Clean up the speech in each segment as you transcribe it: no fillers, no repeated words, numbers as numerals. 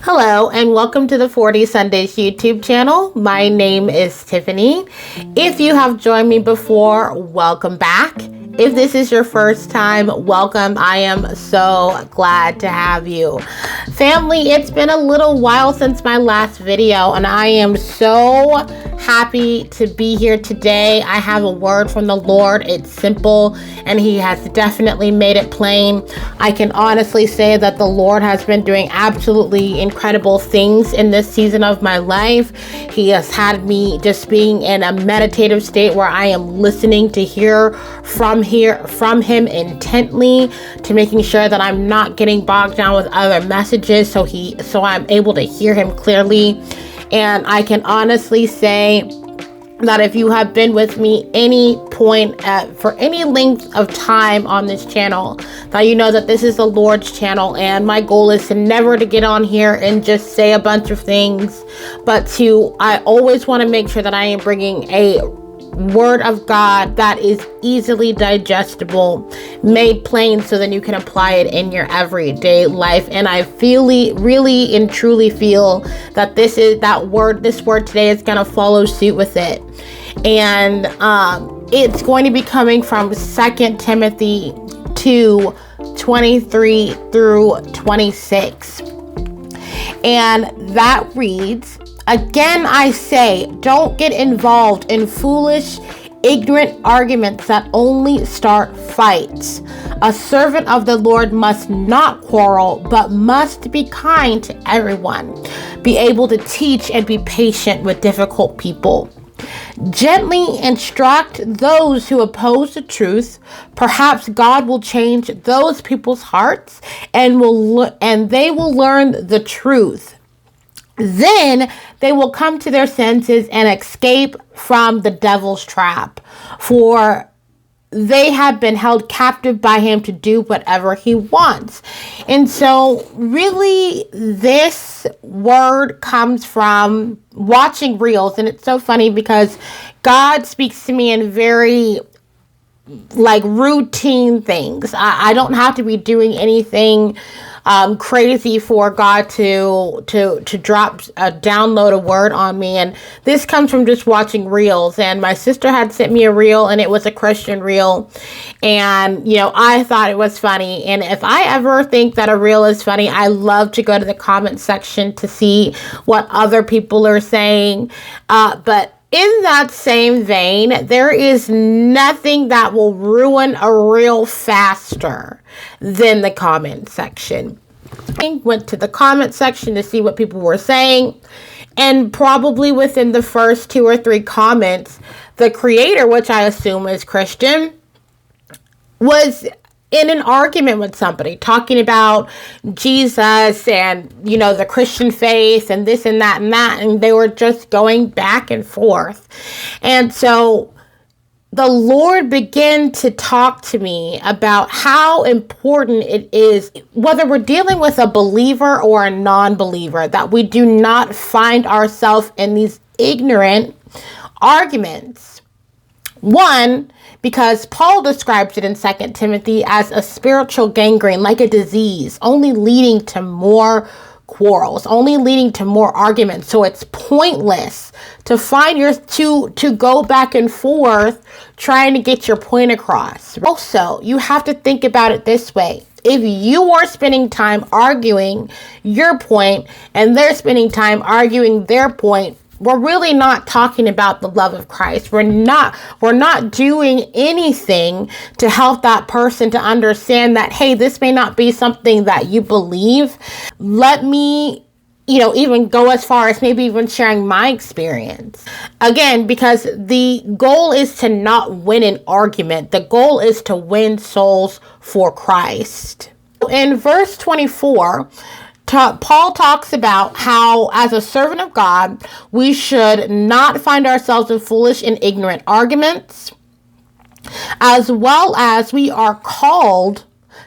Hello and welcome to the 40 Sundays YouTube channel. My name is Tiffany. If you have joined me before, welcome back. If this is your first time, welcome. I am so glad to have you. Family, it's been a little while since my last video and I am so happy to be here today. I have a word from the Lord. It's simple and He has definitely made it plain. I can honestly say that the Lord has been doing absolutely incredible things in this season of my life. He has had me just being in a meditative state where I am listening to hear from Him intently, to making sure that I'm not getting bogged down with other messages, so I'm able to hear Him clearly. And I can honestly say that if you have been with me any point for any length of time on this channel, that you know that this is the Lord's channel, and my goal is to never to get on here and just say a bunch of things, but I always want to make sure that I am bringing a word of God that is easily digestible, made plain, so that you can apply it in your everyday life. And I really and truly feel that this word today is going to follow suit with it. And it's going to be coming from 2 Timothy 2:23 through 26. And that reads, "Again, I say, don't get involved in foolish, ignorant arguments that only start fights. A servant of the Lord must not quarrel, but must be kind to everyone. Be able to teach and be patient with difficult people. Gently instruct those who oppose the truth. Perhaps God will change those people's hearts and they will learn the truth. Then they will come to their senses and escape from the devil's trap, for they have been held captive by him to do whatever he wants." And so really this word comes from watching reels. And it's so funny because God speaks to me in very routine things. I don't have to be doing anything crazy for God to download a word on me. And this comes from just watching reels. And my sister had sent me a reel, and it was a Christian reel. And, I thought it was funny. And if I ever think that a reel is funny, I love to go to the comment section to see what other people are saying. But in that same vein, there is nothing that will ruin a reel faster than the comment section. I went to the comment section to see what people were saying, and probably within the first 2 or 3 comments, the creator, which I assume is Christian, was in an argument with somebody, talking about Jesus and, the Christian faith and this and that, and they were just going back and forth. And so the Lord began to talk to me about how important it is, whether we're dealing with a believer or a non-believer, that we do not find ourselves in these ignorant arguments. One, because Paul describes it in 2 Timothy as a spiritual gangrene, like a disease, only leading to more quarrels, only leading to more arguments. So it's pointless to to go back and forth trying to get your point across. Also, you have to think about it this way. If you are spending time arguing your point and they're spending time arguing their point, we're really not talking about the love of Christ. We're not doing anything to help that person to understand that, hey, this may not be something that you believe. Let me, even go as far as maybe even sharing my experience. Again, because the goal is to not win an argument. The goal is to win souls for Christ. In verse 24, Paul talks about how, as a servant of God, we should not find ourselves in foolish and ignorant arguments, as well as we are called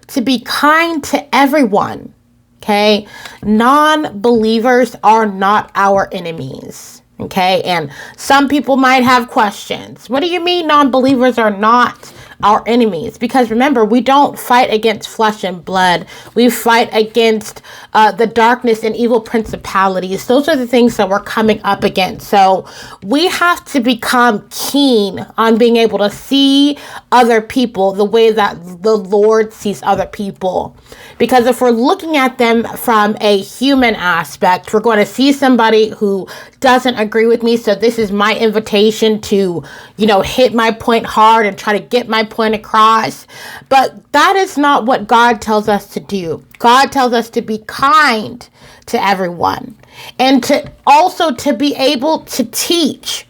to be kind to everyone. Okay? Non-believers are not our enemies. Okay? And some people might have questions. What do you mean non-believers are not our enemies. Because remember, we don't fight against flesh and blood. We fight against the darkness and evil principalities. Those are the things that we're coming up against. So we have to become keen on being able to see other people the way that the Lord sees other people. Because if we're looking at them from a human aspect, we're going to see somebody who doesn't agree with me. So this is my invitation to, hit my point hard and try to get my point across. But that is not what God tells us to do. God tells us to be kind to everyone and to also to be able to teach.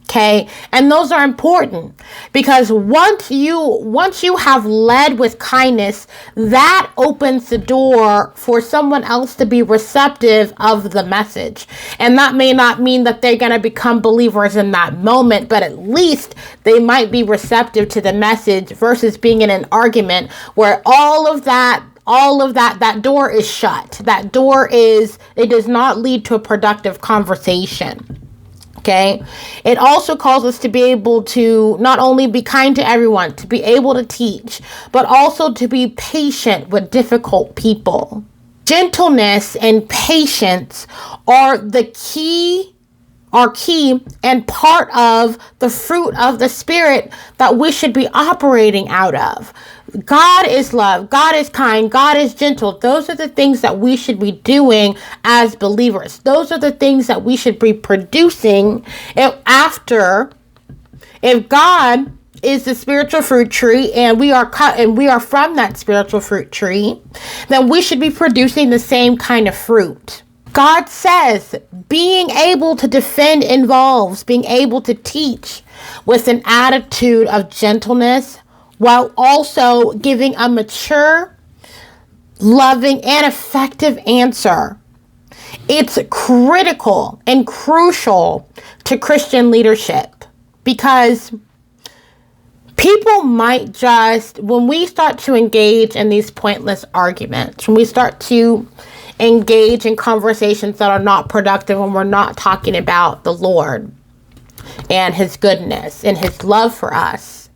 Okay. And those are important because once you have led with kindness, that opens the door for someone else to be receptive of the message. And that may not mean that they're going to become believers in that moment, but at least they might be receptive to the message versus being in an argument where all of that door is shut. It does not lead to a productive conversation. Okay. It also calls us to be able to not only be kind to everyone, to be able to teach, but also to be patient with difficult people. Gentleness and patience are key and part of the fruit of the Spirit that we should be operating out of. God is love. God is kind. God is gentle. Those are the things that we should be doing as believers. Those are the things that we should be producing if God is the spiritual fruit tree and we are from that spiritual fruit tree, then we should be producing the same kind of fruit. God says being able to defend involves being able to teach with an attitude of gentleness while also giving a mature, loving, and effective answer. It's critical and crucial to Christian leadership because people might when we start to engage in these pointless arguments, when we start to engage in conversations that are not productive when we're not talking about the Lord and his goodness and his love for us,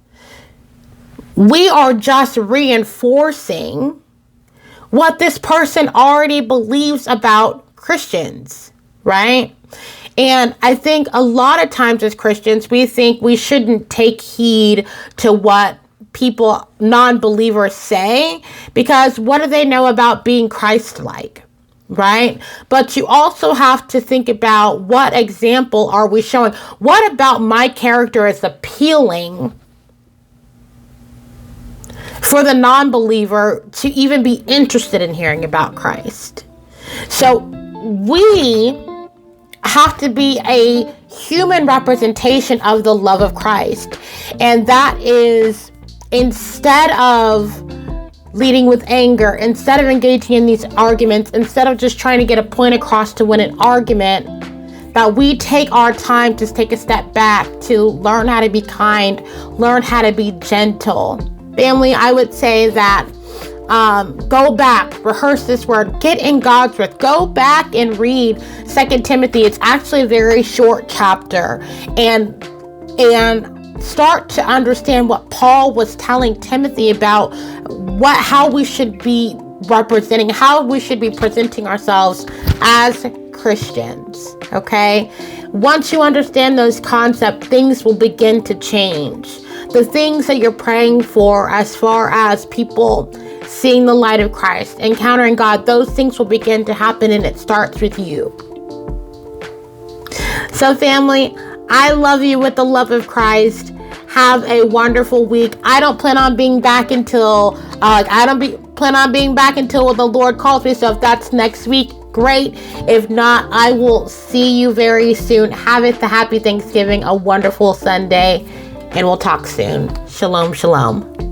we are just reinforcing what this person already believes about Christians, right? And I think a lot of times as Christians, we think we shouldn't take heed to what non-believers say, because what do they know about being Christ-like? Right? But you also have to think about what example are we showing? What about my character is appealing for the non-believer to even be interested in hearing about Christ? So we have to be a human representation of the love of Christ. And that is, instead of leading with anger, instead of engaging in these arguments, instead of just trying to get a point across to win an argument, that we take our time to take a step back to learn how to be kind, learn how to be gentle. Family, I would say that go back, rehearse this word, get in God's word, go back and read 2 Timothy. It's actually a very short chapter, and start to understand what Paul was telling Timothy about how we should be representing, how we should be presenting ourselves as Christians. Okay? Once you understand those concepts, things will begin to change. The things that you're praying for as far as people seeing the light of Christ, encountering God, those things will begin to happen, and it starts with you. So family, I love you with the love of Christ. Have a wonderful week. I don't plan on being back until the Lord calls me. So if that's next week, great. If not, I will see you very soon. Have a happy Thanksgiving, a wonderful Sunday, and we'll talk soon. Shalom, shalom.